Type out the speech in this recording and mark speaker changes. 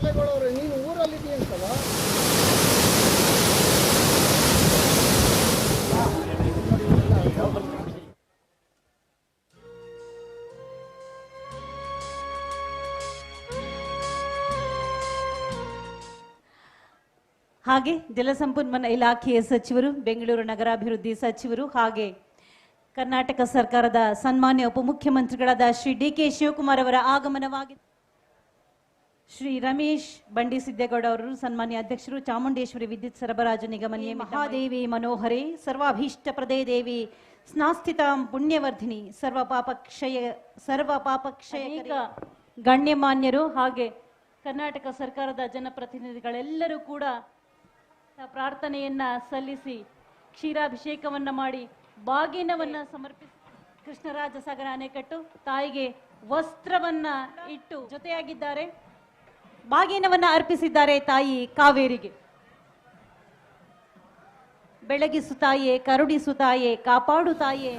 Speaker 1: ಕಾಸರಗೋಳವ್ರೆ, ನೀನು ಊರಲ್ಲಿದ್ದೀಯ ಅಂತಲ್ಲ?
Speaker 2: ಹಾಗೆ ಜಲಸಂಪನ್ಮೂಲ ಇಲಾಖೆಯ ಸಚಿವರು, ಬೆಂಗಳೂರು ನಗರಾಭಿವೃದ್ಧಿ ಸಚಿವರು, ಹಾಗೆ ಕರ್ನಾಟಕ ಸರ್ಕಾರದ ಸನ್ಮಾನ್ಯ ಉಪಮುಖ್ಯಮಂತ್ರಿಗಳಾದ ಶ್ರೀ ಡಿ ಕೆ ಶಿವಕುಮಾರ್ ಅವರ ಆಗಮನವಾಗಿದೆ. ಶ್ರೀ ರಮೇಶ್ ಬಂಡಿಸಿದ್ದೇಗೌಡ ಅವರು, ಸನ್ಮಾನ್ಯ ಅಧ್ಯಕ್ಷರು, ಚಾಮುಂಡೇಶ್ವರಿ ವಿದ್ಯುತ್ ಸರಬರಾಜು ನಿಗಮ ಮಹಾದೇವಿ ಮನೋಹರಿ ಸರ್ವಾಭೀಷ್ಟ ಪ್ರದೇ ದೇವಿ ಸ್ನಾಸ್ಥಿತ ಪುಣ್ಯವರ್ಧಿನಿ ಸರ್ವ ಪಾಪಕ್ಷಯ ಗಣ್ಯಮಾನ್ಯರು ಹಾಗೆ ಕರ್ನಾಟಕ ಸರ್ಕಾರದ ಜನಪ್ರತಿನಿಧಿಗಳೆಲ್ಲರೂ ಕೂಡ ಪ್ರಾರ್ಥನೆಯನ್ನ ಸಲ್ಲಿಸಿ ಕ್ಷೀರಾಭಿಷೇಕವನ್ನ ಮಾಡಿ ಬಾಗಿನವನ್ನ ಸಮರ್ಪಿಸಿ ಕೃಷ್ಣರಾಜ ಸಾಗರ ಅಣೆಕಟ್ಟು ತಾಯಿಗೆ ವಸ್ತ್ರವನ್ನ ಇಟ್ಟು ಜೊತೆಯಾಗಿದ್ದಾರೆ. ಬಾಗಿನವನ್ನ ಅರ್ಪಿಸಿದ್ದಾರೆ ತಾಯಿ ಕಾವೇರಿಗೆ. ಬೆಳಗಿಸು ತಾಯೇ, ಕರುಣಿಸು ತಾಯೇ, ಕಾಪಾಡು ತಾಯೇ,